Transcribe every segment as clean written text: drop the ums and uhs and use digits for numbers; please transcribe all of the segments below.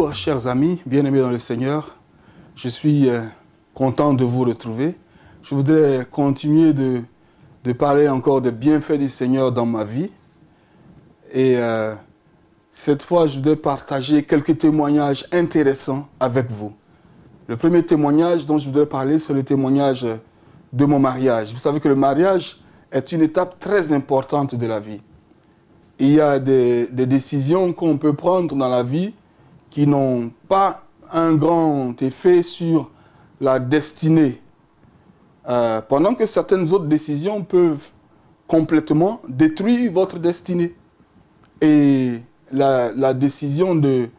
Bonjour, chers amis, bien-aimés dans le Seigneur. Je suis content de vous retrouver. Je voudrais continuer de parler encore des bienfaits du Seigneur dans ma vie. Et cette fois, je voudrais partager quelques témoignages intéressants avec vous. Le premier témoignage dont je voudrais parler, c'est le témoignage de mon mariage. Vous savez que le mariage est une étape très importante de la vie. Il y a des décisions qu'on peut prendre dans la vie qui n'ont pas un grand effet sur la destinée. Pendant que certaines autres décisions peuvent complètement détruire votre destinée. Et la décision de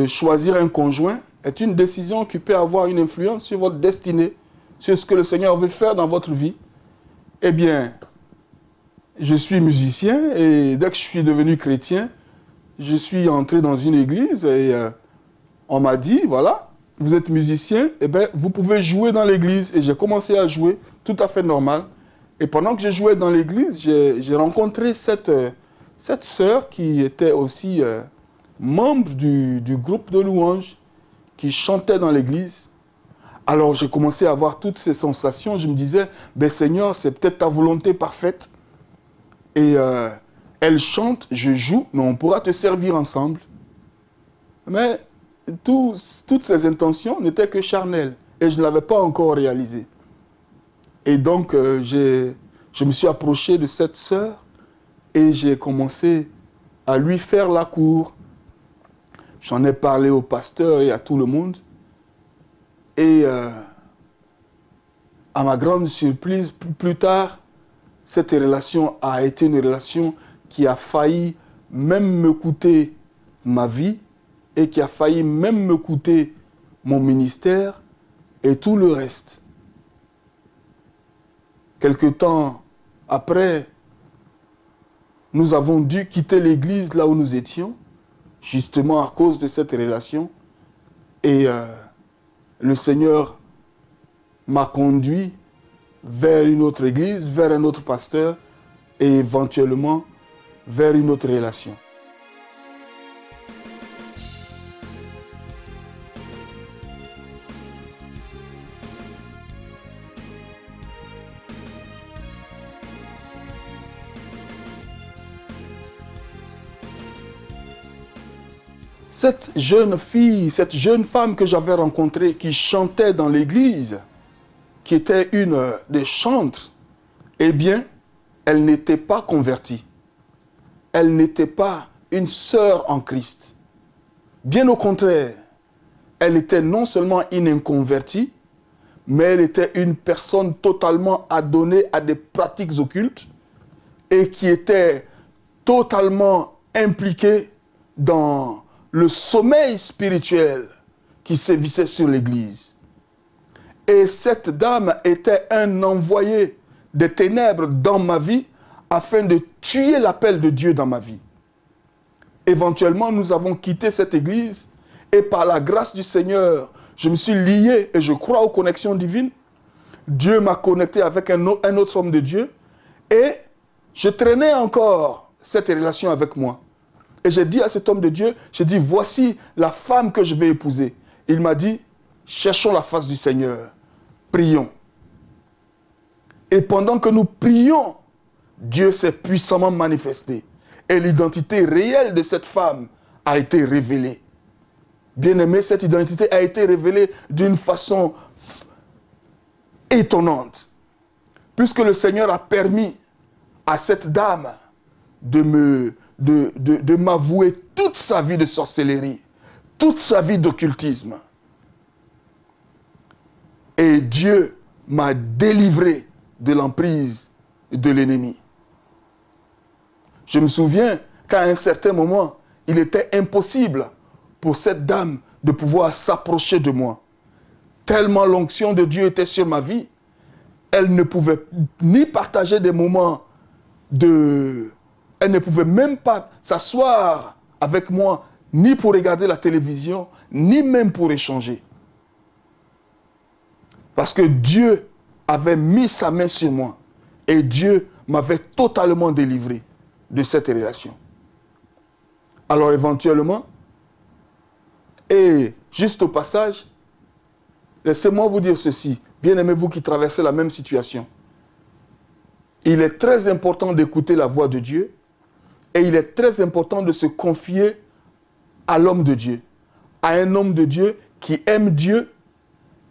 choisir un conjoint est une décision qui peut avoir une influence sur votre destinée, sur ce que le Seigneur veut faire dans votre vie. Eh bien, je suis musicien et dès que je suis devenu chrétien, je suis entré dans une église et on m'a dit, voilà, vous êtes musicien, eh bien, vous pouvez jouer dans l'église. Et j'ai commencé à jouer, tout à fait normal. Et pendant que je jouais dans l'église, j'ai rencontré cette sœur qui était aussi membre du groupe de louanges, qui chantait dans l'église. Alors j'ai commencé à avoir toutes ces sensations. Je me disais, ben Seigneur, c'est peut-être ta volonté parfaite. Et elle chante, je joue, mais on pourra te servir ensemble. Mais toutes ces intentions n'étaient que charnelles. Et je ne l'avais pas encore réalisé. Et donc, je me suis approché de cette sœur et j'ai commencé à lui faire la cour. J'en ai parlé au pasteur et à tout le monde. Et à ma grande surprise, plus tard, cette relation a été une relation qui a failli même me coûter ma vie et qui a failli même me coûter mon ministère et tout le reste. Quelque temps après, nous avons dû quitter l'église là où nous étions, justement à cause de cette relation. Et le Seigneur m'a conduit vers une autre église, vers un autre pasteur et éventuellement vers une autre relation. Cette jeune fille, cette jeune femme que j'avais rencontrée, qui chantait dans l'église, qui était une des chantres, eh bien, elle n'était pas convertie. Elle n'était pas une sœur en Christ. Bien au contraire, elle était non seulement une inconvertie, mais elle était une personne totalement adonnée à des pratiques occultes et qui était totalement impliquée dans le sommeil spirituel qui sévissait sur l'Église. Et cette dame était un envoyé des ténèbres dans ma vie afin de tuer l'appel de Dieu dans ma vie. Éventuellement, nous avons quitté cette église et par la grâce du Seigneur, je me suis lié et je crois aux connexions divines. Dieu m'a connecté avec un autre homme de Dieu et je traînais encore cette relation avec moi. Et j'ai dit à cet homme de Dieu, j'ai dit, voici la femme que je vais épouser. Il m'a dit, cherchons la face du Seigneur, prions. Et pendant que nous prions, Dieu s'est puissamment manifesté. Et l'identité réelle de cette femme a été révélée. Bien-aimé, cette identité a été révélée d'une façon étonnante. Puisque le Seigneur a permis à cette dame de m'avouer toute sa vie de sorcellerie, toute sa vie d'occultisme. Et Dieu m'a délivré de l'emprise de l'ennemi. Je me souviens qu'à un certain moment, il était impossible pour cette dame de pouvoir s'approcher de moi. Tellement l'onction de Dieu était sur ma vie, elle ne pouvait ni partager des moments de... Elle ne pouvait même pas s'asseoir avec moi, ni pour regarder la télévision, ni même pour échanger. Parce que Dieu avait mis sa main sur moi. Et Dieu m'avait totalement délivré de cette relation. Alors éventuellement, Et juste au passage, laissez-moi vous dire ceci, bien-aimés, vous qui traversez la même situation. Il est très important d'écouter la voix de Dieu et il est très important de se confier à l'homme de Dieu, à un homme de Dieu qui aime Dieu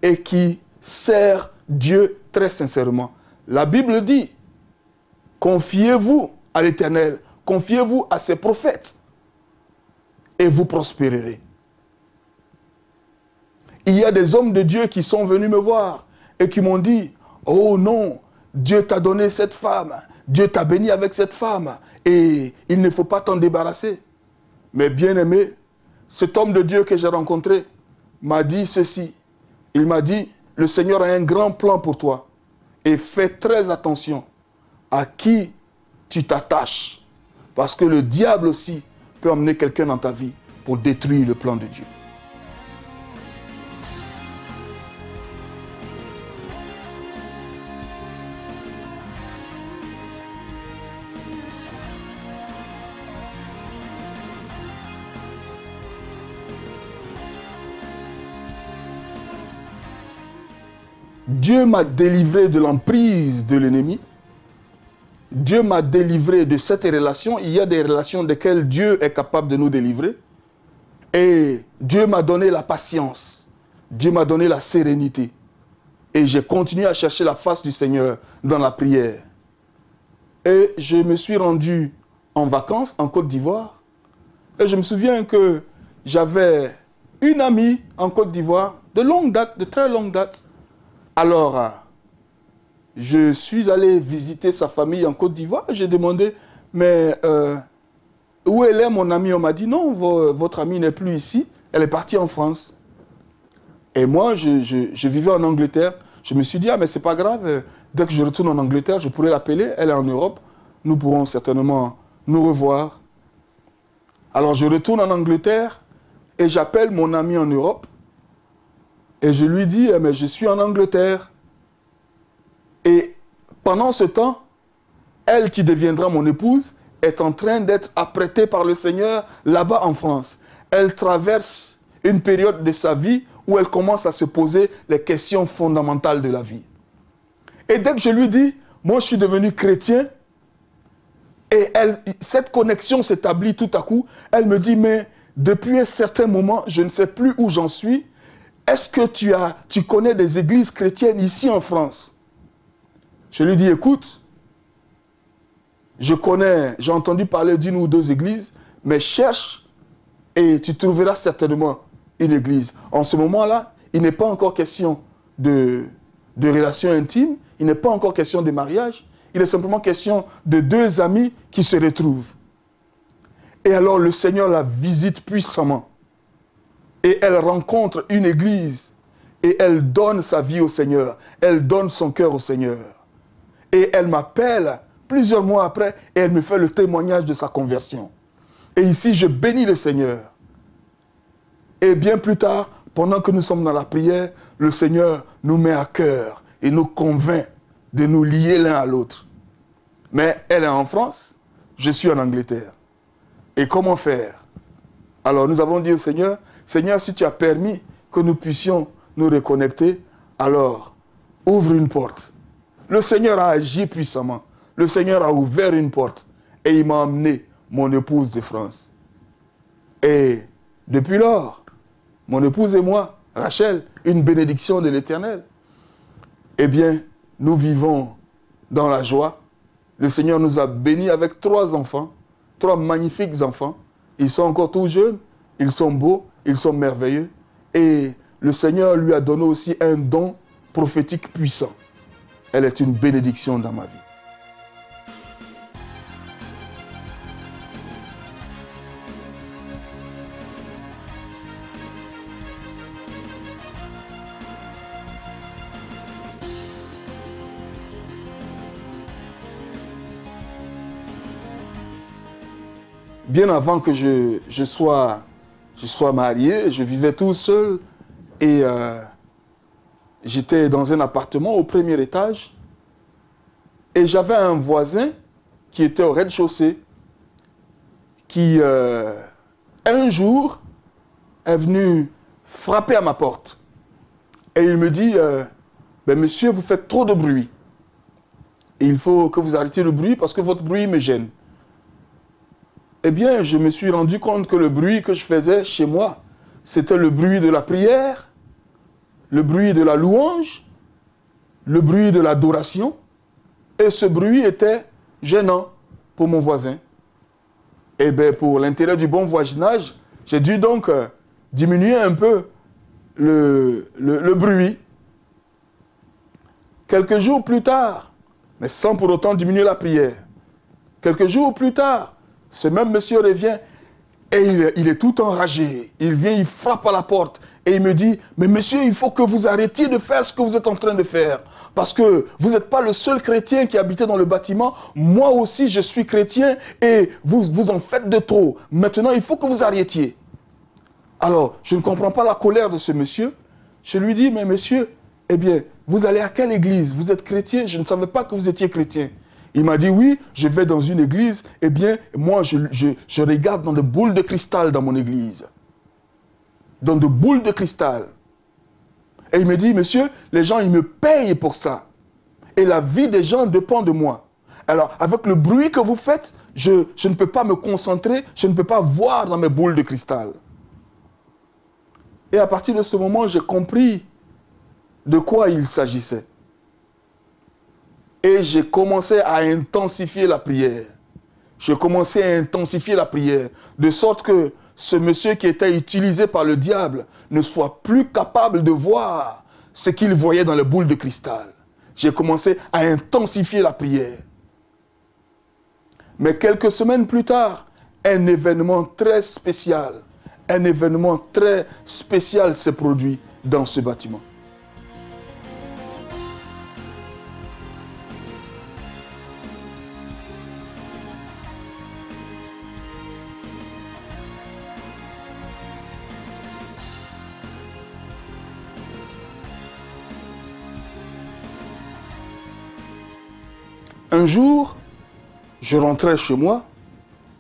et qui sert Dieu très sincèrement. La Bible dit, confiez-vous à l'Éternel, confiez-vous à ses prophètes et vous prospérerez. Il y a des hommes de Dieu qui sont venus me voir et qui m'ont dit, oh non, Dieu t'a donné cette femme, Dieu t'a béni avec cette femme et il ne faut pas t'en débarrasser. Mais bien aimé, cet homme de Dieu que j'ai rencontré m'a dit ceci. Il m'a dit, le Seigneur a un grand plan pour toi et fais très attention à qui tu t'attaches. Parce que le diable aussi peut emmener quelqu'un dans ta vie pour détruire le plan de Dieu. Dieu m'a délivré de l'emprise de l'ennemi. Dieu m'a délivré de cette relation. Il y a des relations desquelles Dieu est capable de nous délivrer. Et Dieu m'a donné la patience. Dieu m'a donné la sérénité. Et j'ai continué à chercher la face du Seigneur dans la prière. Et je me suis rendu en vacances en Côte d'Ivoire. Et je me souviens que j'avais une amie en Côte d'Ivoire de longue date, de très longue date. Alors, je suis allé visiter sa famille en Côte d'Ivoire. J'ai demandé, mais où elle est, mon amie? On m'a dit, non, votre amie n'est plus ici. Elle est partie en France. Et moi, je vivais en Angleterre. Je me suis dit, ah, mais c'est pas grave. Dès que je retourne en Angleterre, je pourrais l'appeler. Elle est en Europe. Nous pourrons certainement nous revoir. Alors, je retourne en Angleterre et j'appelle mon ami en Europe. Et je lui dis, eh, mais je suis en Angleterre. Et pendant ce temps, elle qui deviendra mon épouse est en train d'être apprêtée par le Seigneur là-bas en France. Elle traverse une période de sa vie où elle commence à se poser les questions fondamentales de la vie. Et dès que je lui dis, moi je suis devenu chrétien, et cette connexion s'établit tout à coup, elle me dit, mais depuis un certain moment, je ne sais plus où j'en suis. Est-ce que tu connais des églises chrétiennes ici en France? Je lui dis, écoute, j'ai entendu parler d'une ou deux églises, mais cherche et tu trouveras certainement une église. En ce moment-là, il n'est pas encore question de relations intimes, il n'est pas encore question de mariage, il est simplement question de deux amis qui se retrouvent. Et alors le Seigneur la visite puissamment. Et elle rencontre une église et elle donne sa vie au Seigneur. Elle donne son cœur au Seigneur. Et elle m'appelle plusieurs mois après et elle me fait le témoignage de sa conversion. Et ici, je bénis le Seigneur. Et bien plus tard, pendant que nous sommes dans la prière, le Seigneur nous met à cœur et nous convainc de nous lier l'un à l'autre. Mais elle est en France, je suis en Angleterre. Et comment faire? Alors nous avons dit au Seigneur, Seigneur, si tu as permis que nous puissions nous reconnecter, alors ouvre une porte. Le Seigneur a agi puissamment. Le Seigneur a ouvert une porte et il m'a emmené mon épouse de France. Et depuis lors, mon épouse et moi, Rachel, une bénédiction de l'Éternel. Eh bien, nous vivons dans la joie. Le Seigneur nous a bénis avec 3 enfants, 3 magnifiques enfants. Ils sont encore tout jeunes, ils sont beaux, ils sont merveilleux. Et le Seigneur lui a donné aussi un don prophétique puissant. Elle est une bénédiction dans ma vie. Bien avant que je sois marié, je vivais tout seul et j'étais dans un appartement au premier étage et j'avais un voisin qui était au rez-de-chaussée qui, un jour, est venu frapper à ma porte. Et il me dit, ben, monsieur, vous faites trop de bruit. Et il faut que vous arrêtiez le bruit parce que votre bruit me gêne. Eh bien, je me suis rendu compte que le bruit que je faisais chez moi, c'était le bruit de la prière, le bruit de la louange, le bruit de l'adoration. Et ce bruit était gênant pour mon voisin. Et bien, pour l'intérêt du bon voisinage, j'ai dû donc diminuer un peu le bruit. Quelques jours plus tard, mais sans pour autant diminuer la prière, quelques jours plus tard, ce même monsieur revient et il est tout enragé. Il vient, il frappe à la porte et il me dit, mais monsieur, il faut que vous arrêtiez de faire ce que vous êtes en train de faire. Parce que vous n'êtes pas le seul chrétien qui habitait dans le bâtiment. Moi aussi, je suis chrétien et vous en faites de trop. Maintenant, il faut que vous arrêtiez. Alors, je ne comprends pas la colère de ce monsieur. Je lui dis, mais monsieur, eh bien, vous allez à quelle église? Vous êtes chrétien? Je ne savais pas que vous étiez chrétien. Il m'a dit, oui, je vais dans une église. Eh bien, moi, je regarde dans des boules de cristal dans mon église. Dans des boules de cristal. Et il me dit, monsieur, les gens, ils me payent pour ça. Et la vie des gens dépend de moi. Alors, avec le bruit que vous faites, je ne peux pas me concentrer, je ne peux pas voir dans mes boules de cristal. Et à partir de ce moment, j'ai compris de quoi il s'agissait. Et j'ai commencé à intensifier la prière. J'ai commencé à intensifier la prière, de sorte que ce monsieur qui était utilisé par le diable ne soit plus capable de voir ce qu'il voyait dans les boules de cristal. J'ai commencé à intensifier la prière. Mais quelques semaines plus tard, un événement très spécial s'est produit dans ce bâtiment. Un jour, je rentrais chez moi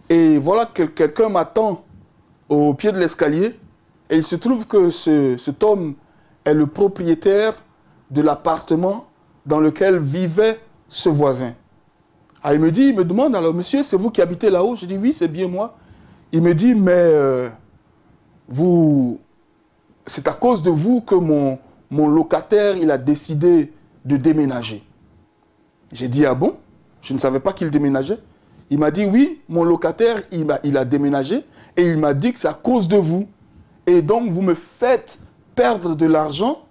et voilà que quelqu'un m'attend au pied de l'escalier et il se trouve que cet homme est le propriétaire de l'appartement dans lequel vivait ce voisin. Alors il me demande, alors monsieur, c'est vous qui habitez là-haut? Je dis oui, c'est bien moi. Il me dit, mais c'est à cause de vous que mon locataire, il a décidé de déménager. J'ai dit, ah bon? Je ne savais pas qu'il déménageait. Il m'a dit, oui, mon locataire, il a déménagé et il m'a dit que c'est à cause de vous. Et donc, vous me faites perdre de l'argent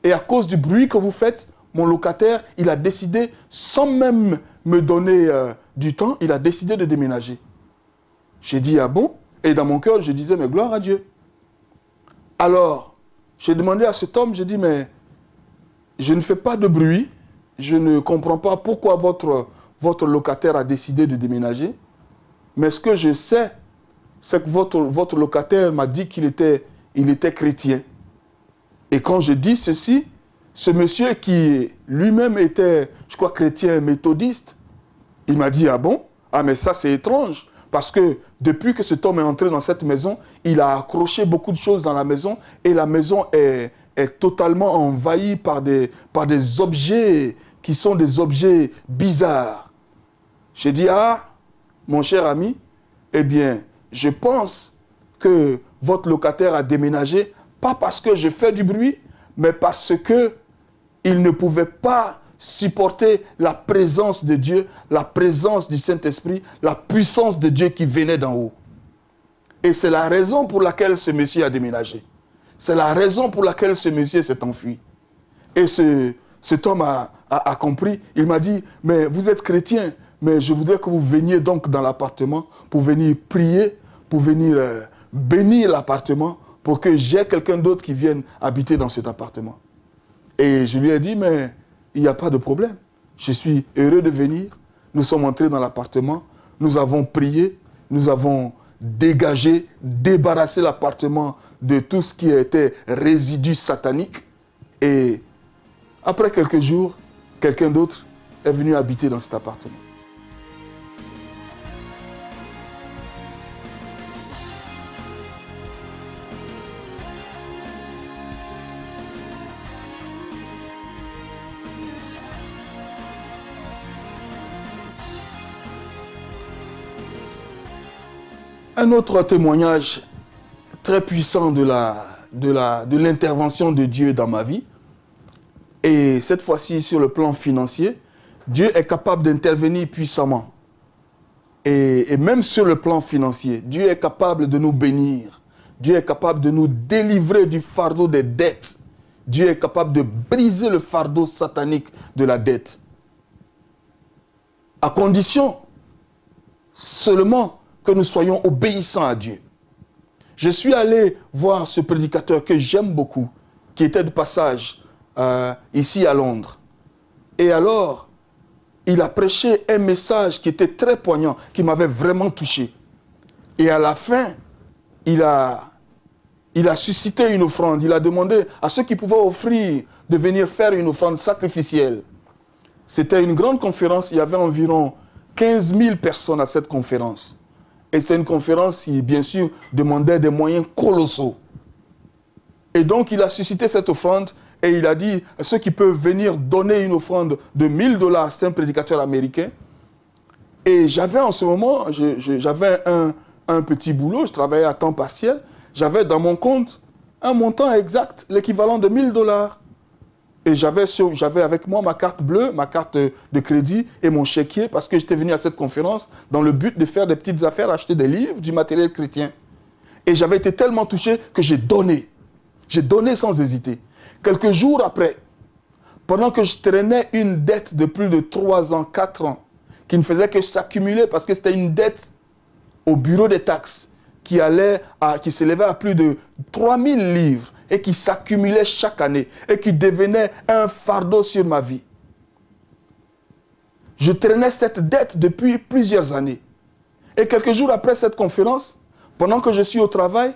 et à cause du bruit que vous faites, mon locataire, il a décidé, sans même me donner du temps, il a décidé de déménager. J'ai dit, ah bon? Et dans mon cœur, je disais, mais gloire à Dieu. Alors, j'ai demandé à cet homme, j'ai dit, mais je ne fais pas de bruit. Je ne comprends pas pourquoi votre locataire a décidé de déménager. Mais ce que je sais, c'est que votre locataire m'a dit qu'il était chrétien. Et quand je dis ceci, ce monsieur qui lui-même était, je crois, chrétien méthodiste, il m'a dit, ah bon? Ah mais ça c'est étrange. Parce que depuis que cet homme est entré dans cette maison, il a accroché beaucoup de choses dans la maison et la maison est totalement envahie par des objets qui sont des objets bizarres. J'ai dit, ah, mon cher ami, eh bien, je pense que votre locataire a déménagé, pas parce que je fais du bruit, mais parce qu'il ne pouvait pas supporter la présence de Dieu, la présence du Saint-Esprit, la puissance de Dieu qui venait d'en haut. Et c'est la raison pour laquelle ce monsieur a déménagé. C'est la raison pour laquelle ce monsieur s'est enfui. Et cet homme a compris. Il m'a dit, mais vous êtes chrétien, mais je voudrais que vous veniez donc dans l'appartement pour venir prier, pour venir bénir l'appartement, pour que j'ai quelqu'un d'autre qui vienne habiter dans cet appartement. Et je lui ai dit, mais il n'y a pas de problème. Je suis heureux de venir. Nous sommes entrés dans l'appartement, nous avons prié, nous avons dégagé, débarrassé l'appartement de tout ce qui était résidu satanique. Et après quelques jours, quelqu'un d'autre est venu habiter dans cet appartement. Un autre témoignage très puissant de l'intervention de Dieu dans ma vie, et cette fois-ci sur le plan financier, Dieu est capable d'intervenir puissamment. Et même sur le plan financier, Dieu est capable de nous bénir. Dieu est capable de nous délivrer du fardeau des dettes. Dieu est capable de briser le fardeau satanique de la dette. À condition seulement que nous soyons obéissants à Dieu. Je suis allé voir ce prédicateur que j'aime beaucoup, qui était de passage ici à Londres. Et alors, il a prêché un message qui était très poignant, qui m'avait vraiment touché. Et à la fin, il a suscité une offrande. Il a demandé à ceux qui pouvaient offrir de venir faire une offrande sacrificielle. C'était une grande conférence. Il y avait environ 15 000 personnes à cette conférence. Et c'est une conférence qui, bien sûr, demandait des moyens colossaux. Et donc, il a suscité cette offrande et il a dit à ceux qui peuvent venir donner une offrande de $1000. C'est un prédicateur américain. Et j'avais en ce moment, j'avais un petit boulot, je travaillais à temps partiel. J'avais dans mon compte un montant exact, l'équivalent de $1000. Et j'avais avec moi ma carte bleue, ma carte de crédit et mon chéquier parce que j'étais venu à cette conférence dans le but de faire des petites affaires, acheter des livres, du matériel chrétien. Et j'avais été tellement touché que j'ai donné. J'ai donné sans hésiter. Quelques jours après, pendant que je traînais une dette de plus de 3 ans, 4 ans, qui ne faisait que s'accumuler parce que c'était une dette au bureau des taxes qui s'élevait à plus de 3000 livres et qui s'accumulait chaque année et qui devenait un fardeau sur ma vie. Je traînais cette dette depuis plusieurs années. Et quelques jours après cette conférence, pendant que je suis au travail,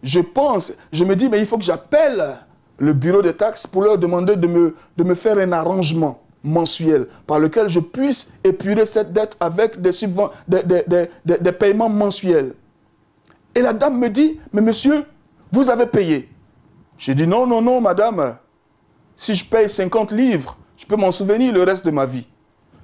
je me dis, mais il faut que j'appelle le bureau des taxes pour leur demander de me faire un arrangement mensuel par lequel je puisse épurer cette dette avec des paiements mensuels. Et la dame me dit, mais monsieur, vous avez payé. J'ai dit, non, non, non, madame, si je paye 50 livres, je peux m'en souvenir le reste de ma vie.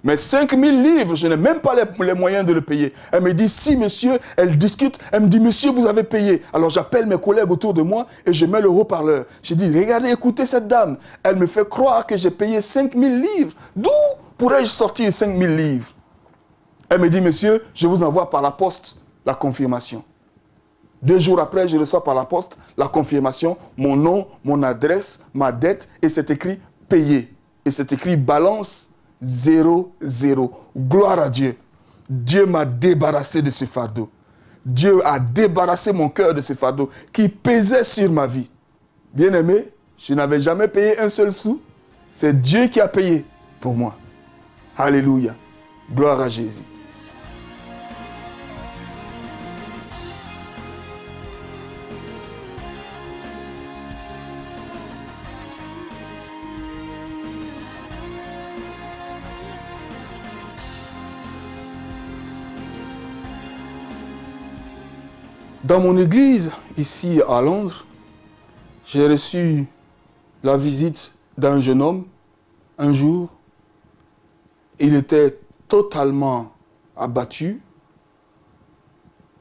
Mais 5000 livres, je n'ai même pas les moyens de le payer. Elle me dit, si monsieur, elle discute, elle me dit, monsieur, vous avez payé. Alors j'appelle mes collègues autour de moi et je mets le haut-parleur. J'ai dit, regardez, écoutez cette dame. Elle me fait croire que j'ai payé 5000 livres. D'où pourrais-je sortir 5000 livres? Elle me dit, monsieur, je vous envoie par la poste la confirmation. 2 jours après, je reçois par la poste la confirmation, mon nom, mon adresse, ma dette, et c'est écrit payé. Et c'est écrit balance 0, 0. Gloire à Dieu. Dieu m'a débarrassé de ce fardeau. Dieu a débarrassé mon cœur de ce fardeau qui pesait sur ma vie. Bien-aimé, je n'avais jamais payé un seul sou. C'est Dieu qui a payé pour moi. Alléluia. Gloire à Jésus. Dans mon église, ici à Londres, j'ai reçu la visite d'un jeune homme un jour. Il était totalement abattu.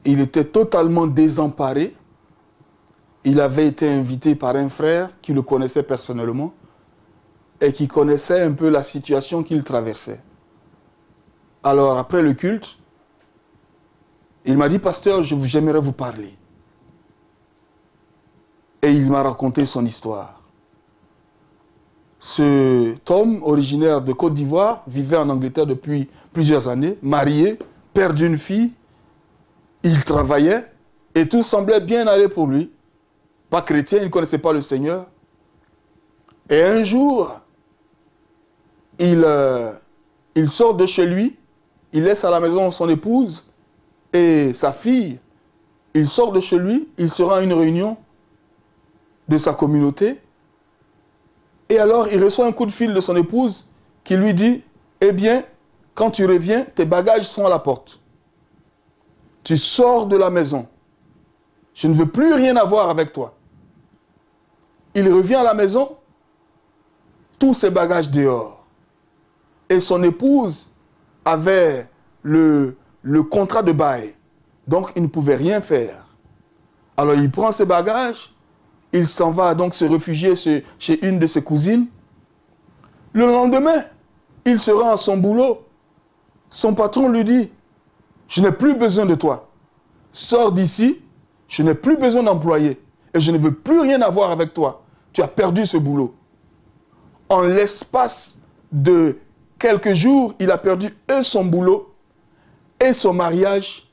Il était totalement désemparé. Il avait été invité par un frère qui le connaissait personnellement et qui connaissait un peu la situation qu'il traversait. Alors, après le culte, il m'a dit, pasteur, j'aimerais vous parler. Et il m'a raconté son histoire. Cet homme, originaire de Côte d'Ivoire, vivait en Angleterre depuis plusieurs années, marié, père d'une fille. Il travaillait et tout semblait bien aller pour lui. Pas chrétien, il ne connaissait pas le Seigneur. Et un jour, il sort de chez lui, il laisse à la maison son épouse et sa fille. Il sort de chez lui, il se rend à une réunion de sa communauté. Et alors, il reçoit un coup de fil de son épouse qui lui dit, eh bien, quand tu reviens, tes bagages sont à la porte. Tu sors de la maison. Je ne veux plus rien avoir avec toi. Il revient à la maison, tous ses bagages dehors. Et son épouse avait le contrat de bail. Donc, il ne pouvait rien faire. Alors, il prend ses bagages, il s'en va donc se réfugier chez une de ses cousines. Le lendemain, il se rend à son boulot. Son patron lui dit, « Je n'ai plus besoin de toi. Sors d'ici, je n'ai plus besoin d'employés et je ne veux plus rien avoir avec toi. Tu as perdu ce boulot. » En l'espace de quelques jours, il a perdu et son boulot et son mariage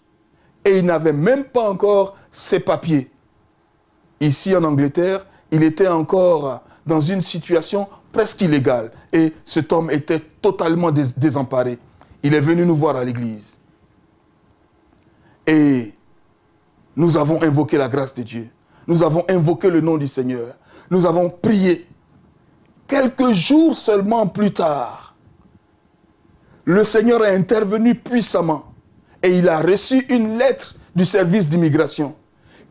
et il n'avait même pas encore ses papiers. Ici en Angleterre, il était encore dans une situation presque illégale et cet homme était totalement désemparé. Il est venu nous voir à l'église. Et nous avons invoqué la grâce de Dieu. Nous avons invoqué le nom du Seigneur. Nous avons prié. Quelques jours seulement plus tard, le Seigneur est intervenu puissamment et il a reçu une lettre du service d'immigration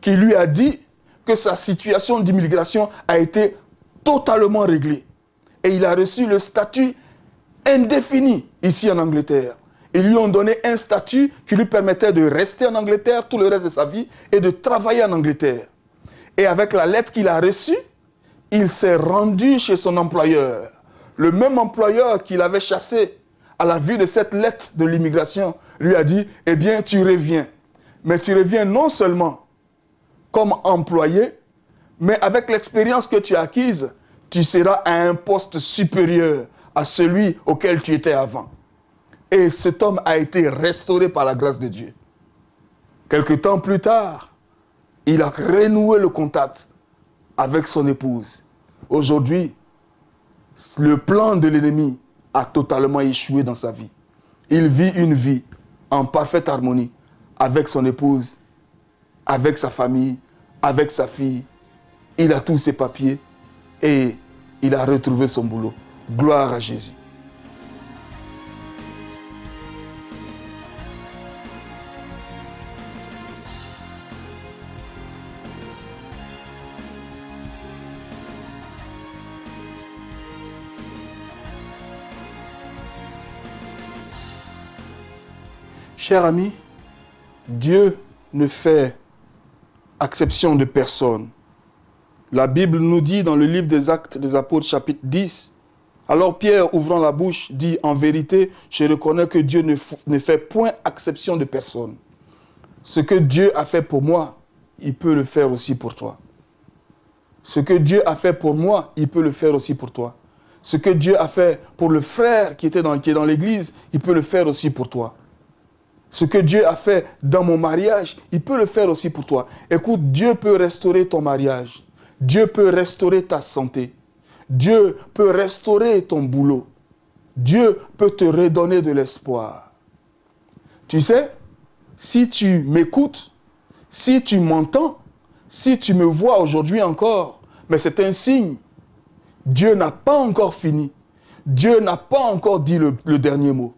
qui lui a dit que sa situation d'immigration a été totalement réglée. Et il a reçu le statut indéfini ici en Angleterre. Ils lui ont donné un statut qui lui permettait de rester en Angleterre tout le reste de sa vie et de travailler en Angleterre. Et avec la lettre qu'il a reçue, il s'est rendu chez son employeur. Le même employeur qu'il avait chassé à la vue de cette lettre de l'immigration lui a dit, eh bien, tu reviens. Mais tu reviens non seulement comme employé, mais avec l'expérience que tu as acquise, tu seras à un poste supérieur à celui auquel tu étais avant. Et cet homme a été restauré par la grâce de Dieu. Quelque temps plus tard, il a renoué le contact avec son épouse. Aujourd'hui, le plan de l'ennemi a totalement échoué dans sa vie. Il vit une vie en parfaite harmonie avec son épouse, avec sa famille, avec sa fille. Il a tous ses papiers et il a retrouvé son boulot. Gloire à Jésus. Chers amis, Dieu ne fait exception de personne. La Bible nous dit dans le livre des Actes des Apôtres, chapitre 10, alors Pierre, ouvrant la bouche, dit, en vérité, je reconnais que Dieu ne fait point exception de personne. Ce que Dieu a fait pour moi, il peut le faire aussi pour toi. Ce que Dieu a fait pour moi, il peut le faire aussi pour toi. Ce que Dieu a fait pour le frère qui est dans l'église, il peut le faire aussi pour toi. Ce que Dieu a fait dans mon mariage, il peut le faire aussi pour toi. Écoute, Dieu peut restaurer ton mariage. Dieu peut restaurer ta santé. Dieu peut restaurer ton boulot. Dieu peut te redonner de l'espoir. Tu sais, si tu m'écoutes, si tu m'entends, si tu me vois aujourd'hui encore, mais c'est un signe. Dieu n'a pas encore fini. Dieu n'a pas encore dit le dernier mot.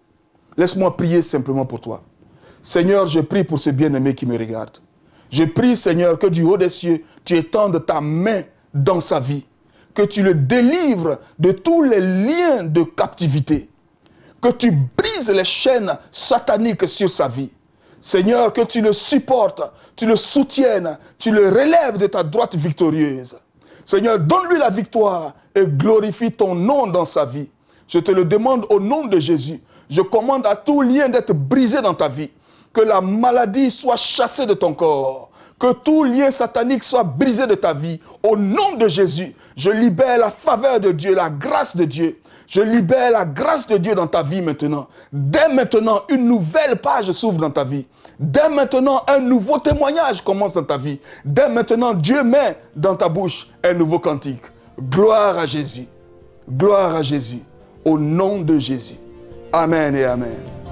Laisse-moi prier simplement pour toi. Seigneur, je prie pour ce bien-aimé qui me regarde. Je prie, Seigneur, que du haut des cieux, tu étendes ta main dans sa vie. Que tu le délivres de tous les liens de captivité. Que tu brises les chaînes sataniques sur sa vie. Seigneur, que tu le supportes, tu le soutiennes, tu le relèves de ta droite victorieuse. Seigneur, donne-lui la victoire et glorifie ton nom dans sa vie. Je te le demande au nom de Jésus. Je commande à tout lien d'être brisé dans ta vie. Que la maladie soit chassée de ton corps. Que tout lien satanique soit brisé de ta vie. Au nom de Jésus, je libère la faveur de Dieu, la grâce de Dieu. Je libère la grâce de Dieu dans ta vie maintenant. Dès maintenant, une nouvelle page s'ouvre dans ta vie. Dès maintenant, un nouveau témoignage commence dans ta vie. Dès maintenant, Dieu met dans ta bouche un nouveau cantique. Gloire à Jésus. Gloire à Jésus. Au nom de Jésus. Amen et amen.